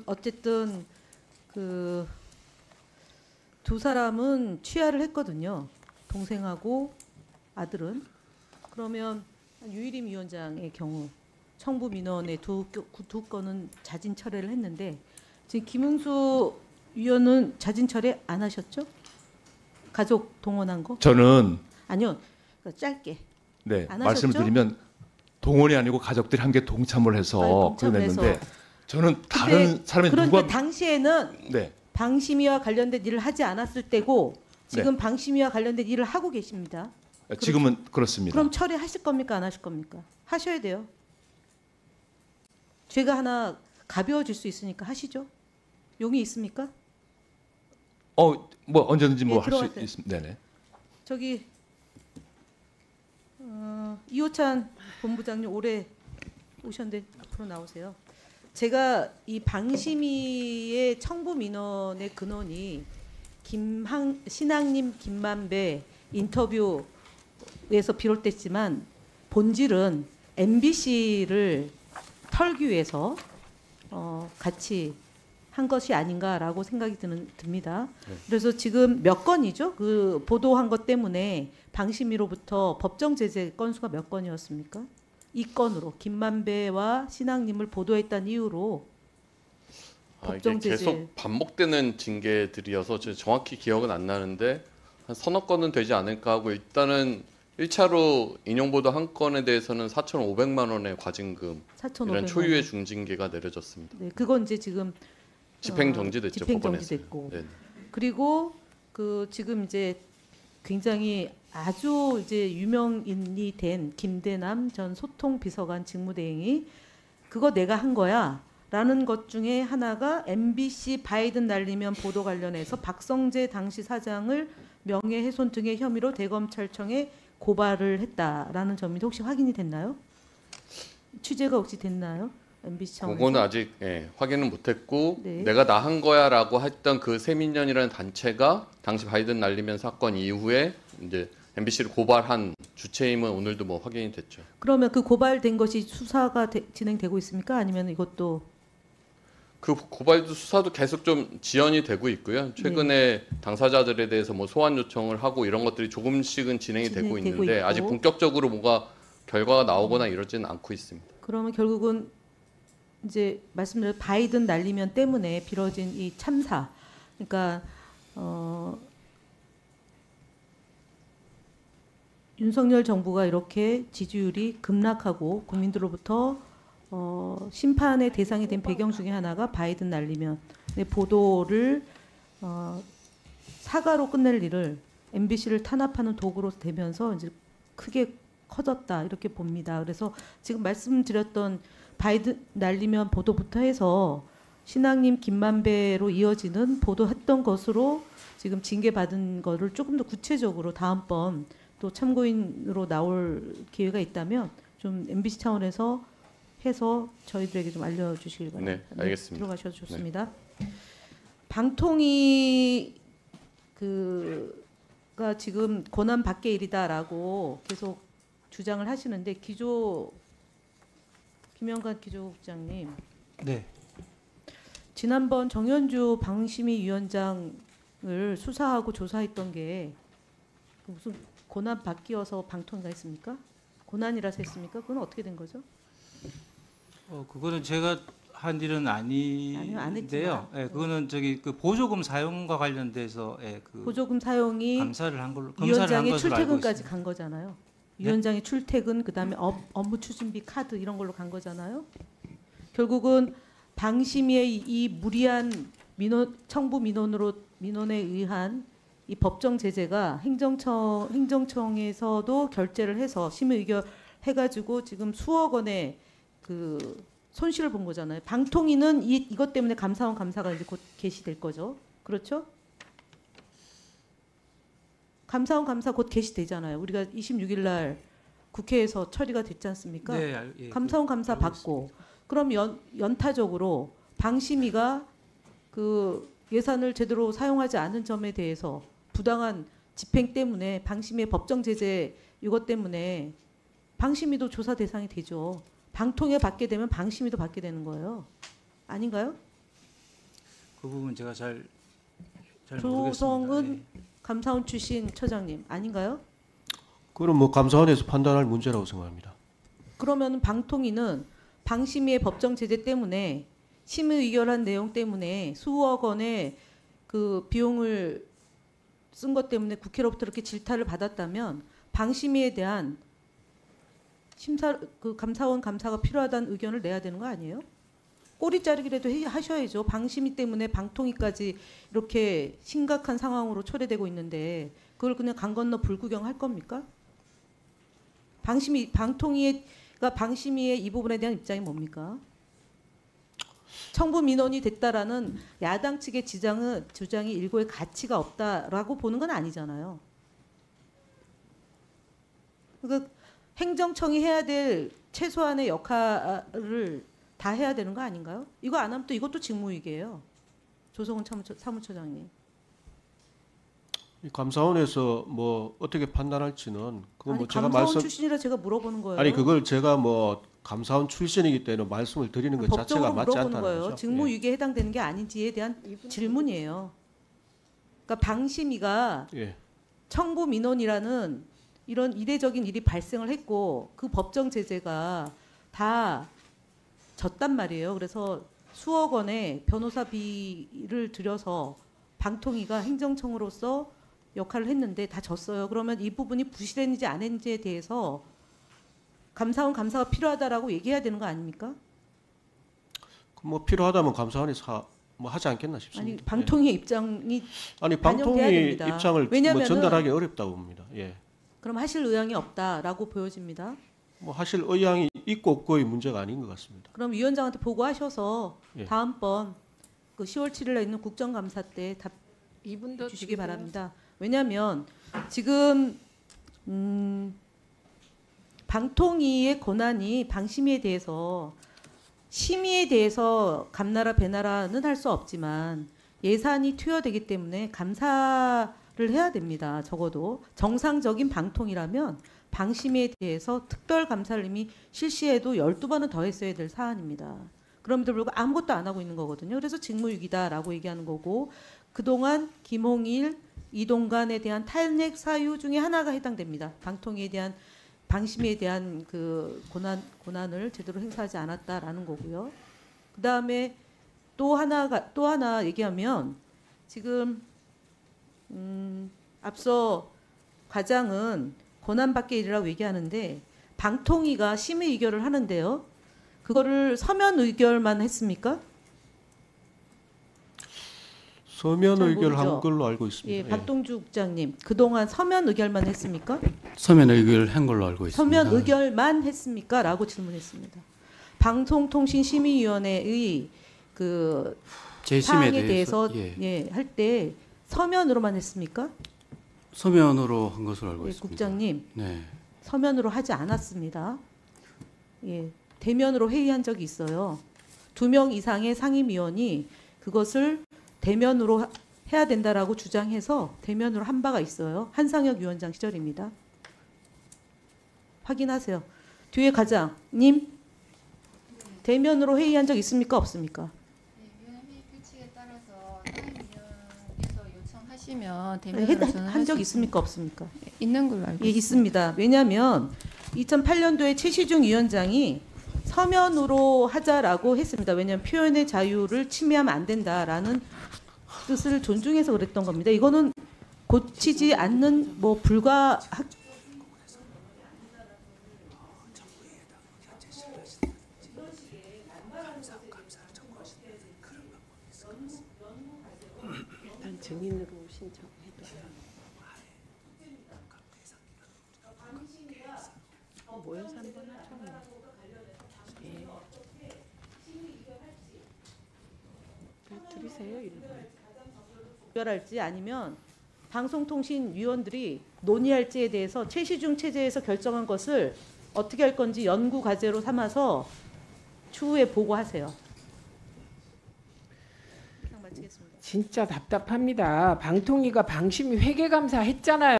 어쨌든 그 두 사람은 취하를 했거든요. 동생하고 아들은. 그러면 유일임 위원장의 경우 청부 민원의 두 건은 자진 철회를 했는데 지금 김웅수 위원은 자진 철회 안 하셨죠? 가족 동원한 거? 저는 아니요. 그러니까 짧게. 네, 안 말씀을 하셨죠? 드리면 동원이 아니고 가족들이 함께 동참을 해서 동참을 그랬는데 해서. 저는 다른 사람이 그런데 누가 당시에는 네, 방심위와 관련된 일을 하지 않았을 때고 지금 방심위와 관련된 일을 하고 계십니다. 지금은 그렇습니다. 그럼 처리하실 겁니까? 안 하실 겁니까? 하셔야 돼요. 죄가 하나 가벼워질 수 있으니까 하시죠. 용이 있습니까? 뭐 언제든지 뭐 예, 할 수 들어가세요. 있습니다. 네네. 저기 이호찬 본부장님 올해 오셨는데 앞으로 나오세요. 제가 이 방심위의 청부 민원의 근원이 신앙님 김만배 인터뷰에서 비롯됐지만 본질은 MBC를 털기 위해서 같이 한 것이 아닌가라고 생각이 듭니다. 그래서 지금 몇 건이죠? 그 보도한 것 때문에 방심위로부터 법정 제재 건수가 몇 건이었습니까? 이 건으로 김만배와 신앙님을 보도했다는 이유로 법정 이게 제재. 계속 반복되는 징계들이어서 제가 정확히 기억은 안 나는데 한 서너 건은 되지 않을까 하고 일단은 1차로 인용보도 한 건에 대해서는 4,500만 원의 과징금 4,500만 이런 원. 초유의 중징계가 내려졌습니다. 네, 그건 이제 지금 집행 정지됐죠. 집행 법원에서. 정지됐고. 네. 그리고 그 지금 이제 굉장히 아주 이제 유명인이 된 김대남 전 소통비서관 직무대행이 그거 내가 한 거야라는 것 중에 하나가 MBC 바이든 날리면 보도 관련해서 박성재 당시 사장을 명예훼손 등의 혐의로 대검찰청에 고발을 했다라는 점인데 혹시 확인이 됐나요? 취재가 혹시 됐나요? MBC 차원에서? 그거는 아직 확인은 못했고 네. 내가 나 한 거야라고 했던 그 세민연이라는 단체가 당시 바이든 날리면 사건 이후에 이제 MBC를 고발한 주체임은 오늘도 뭐 확인이 됐죠. 그러면 그 고발된 것이 수사가 진행되고 있습니까? 아니면 이것도 그 고발도 수사도 계속 좀 지연이 되고 있고요. 최근에 당사자들에 대해서 뭐 소환 요청을 하고 이런 것들이 조금씩은 진행이 되고 진행되고 있는데 있고. 아직 본격적으로 뭐가 결과가 나오거나 이러지는 않고 있습니다. 그러면 결국은 이제 말씀드린 바이든 날리면 때문에 벌어진 이 참사, 그러니까 윤석열 정부가 이렇게 지지율이 급락하고 국민들로부터 심판의 대상이 된 배경 중에 하나가 바이든 날리면 보도를 사과로 끝낼 일을 MBC를 탄압하는 도구로 되면서 이제 크게 커졌다 이렇게 봅니다. 그래서 지금 말씀드렸던 바이든 날리면 보도부터 해서 신앙님 김만배로 이어지는 보도했던 것으로 지금 징계받은 거를 조금 더 구체적으로 다음번 또 참고인으로 나올 기회가 있다면 좀 MBC 차원에서 해서 저희들에게 좀 알려주시길 바랍니다. 네, 알겠습니다. 들어가셔도 좋습니다. 방통위 그가 지금 권한 밖의 일이다라고 계속 주장을 하시는데 김영관 기조국장님, 네. 지난번 정현주 방심위 위원장을 수사하고 조사했던 게 무슨 고난 바뀌어서 방통위가 했습니까? 고난이라서 했습니까? 그건 어떻게 된 거죠? 그거는 제가 한 일은 아니요, 안 아닌데요. 했지만. 그거는 저기 그 보조금 사용과 관련돼서 그 보조금 사용이 감사를 한 걸로 검사를 한 위원장의 것으로 알고 출퇴근까지 있습니다. 간 거잖아요. 네? 위원장의 출퇴근 그다음에 업무 추진비 카드 이런 걸로 간 거잖아요. 결국은 방심위의 이 무리한 청부 민원에 의한 이 법정 제재가 행정청에서도 결재를 해서 심의 의결 해가지고 지금 수억 원의 그 손실을 본 거잖아요. 방통위는 이것 때문에 감사원 감사가 이제 곧 개시될 거죠. 그렇죠? 감사원 감사 곧 개시되잖아요. 우리가 26일 날 국회에서 처리가 됐지 않습니까? 네, 감사원 감사 받고 그럼 연타적으로 방심위가 그 예산을 제대로 사용하지 않은 점에 대해서 부당한 집행 때문에 방심위의 법정 제재 이것 때문에 방심위도 조사 대상이 되죠. 방통위에 받게 되면 방심위도 받게 되는 거예요. 아닌가요? 그 부분 제가 잘 조성은 모르겠습니다. 감사원 출신 처장님 아닌가요? 그럼 뭐 감사원에서 판단할 문제라고 생각합니다. 그러면 방통위는 방심위의 법정 제재 때문에 심의 의결한 내용 때문에 수억 원의 그 비용을 쓴 것 때문에 국회로부터 이렇게 질타를 받았다면 방심위에 대한 감사원 감사가 필요하다는 의견을 내야 되는 거 아니에요? 꼬리 자르기라도 하셔야죠. 방심위 때문에 방통위까지 이렇게 심각한 상황으로 초래되고 있는데 그걸 그냥 강 건너 불구경 할 겁니까? 방통위가 방심위의 이 부분에 대한 입장이 뭡니까? 청부 민원이 됐다라는 야당 측의 주장이 일고의 가치가 없다라고 보는 건 아니잖아요. 그러니까 행정청이 해야 될 최소한의 역할을 다 해야 되는 거 아닌가요? 이거 안 하면 또 이것도 직무유기예요. 조성은 사무처장님. 이 감사원에서 뭐 어떻게 판단할지는 그건 아니, 뭐 제가 감사원 출신이라 제가 물어보는 거예요. 아니 그걸 제가 뭐 감사원 출신이기 때문에 말씀을 드리는 것 자체가 법적으로 맞지 물어보는 않다는 거예요. 거죠. 예. 직무유기에 해당되는 게 아닌지에 대한 질문이에요. 그러니까 방심위가 예. 청부 민원이라는 이런 이례적인 일이 발생을 했고 그 법정 제재가 다 졌단 말이에요. 그래서 수억 원의 변호사비를 들여서 방통위가 행정청으로서 역할을 했는데 다 졌어요. 그러면 이 부분이 부실했는지 안 했는지에 대해서 감사원 감사가 필요하다라고 얘기해야 되는 거 아닙니까? 뭐 필요하다면 감사원에서 뭐 하지 않겠나 아니 싶습니다. 방통위의 입장이 예. 아니 반영돼야 방통위 됩니다. 입장을 뭐 왜냐면은 전달하기 어렵다고 봅니다. 예. 그럼 하실 의향이 없다라고 보여집니다. 뭐 하실 의향이 있고 없고의 문제가 아닌 것 같습니다. 그럼 위원장한테 보고하셔서 예. 다음번 그 10월 7일에 있는 국정감사 때 답 이분도 주시기 바랍니다. 왜냐하면 지금 방통위의 권한이 방심위에 대해서 심의에 대해서 감나라 배나라는 할 수 없지만 예산이 투여되기 때문에 감사를 해야 됩니다. 적어도 정상적인 방통이라면 방심위에 대해서 특별 감사를 이미 실시해도 12번은 더 했어야 될 사안입니다. 그럼에도 불구하고 아무것도 안 하고 있는 거거든요. 그래서 직무유기다라고 얘기하는 거고 그동안 김홍일, 이동관에 대한 탄핵 사유 중에 하나가 해당됩니다. 방통위에 대한 방심위에 대한 그 권한을 제대로 행사하지 않았다라는 거고요. 그다음에 또 하나 얘기하면 지금 앞서 과장은 권한 밖의 일이라고 얘기하는데 방통위가 심의 의결을 하는데요. 그거를 서면 의결만 했습니까? 서면 잘 의결한 모르죠. 걸로 알고 있습니다. 예, 박동주 국장님 그동안 서면 의결만 했습니까? 서면 의결한 걸로 알고 있습니다. 서면 의결만 했습니까? 라고 질문했습니다. 방송통신심의위원회의 그 재심에 사항에 대해서 예, 할 때 서면으로만 했습니까? 서면으로 한 것으로 알고 예, 있습니다. 국장님 네. 서면으로 하지 않았습니다. 예, 대면으로 회의한 적이 있어요. 2명 이상의 상임위원이 그것을 대면으로 해야 된다라고 주장해서 대면으로 한 바가 있어요. 한상혁 위원장 시절입니다. 확인하세요. 뒤에 과장님 대면으로 회의한 적 있습니까? 없습니까? 네, 위원회 규칙에 따라서 상임위원께서 요청하시면 대면으로 한 적 있습니까? 없습니까? 있는 걸로 알고 예, 있습니다. 있습니다. 왜냐하면 2008년도에 최시중 위원장이 서면으로 하자라고 했습니다. 왜냐하면 표현의 자유를 침해하면 안 된다라는 뜻을 존중해서 그랬던 겁니다. 이거는 고치지 않는 뭐 일단 증인으로 신청해도 모여서 한번 하죠. 예. 들으세요, 이런 거. 의결할지 아니면 방송통신위원들이 논의할지에 대해서 최시중 체제에서 결정한 것을 어떻게 할 건지 연구 과제로 삼아서 추후에 보고하세요. 마치겠습니다. 진짜 답답합니다. 방통위가 방심위 회계감사 했잖아요.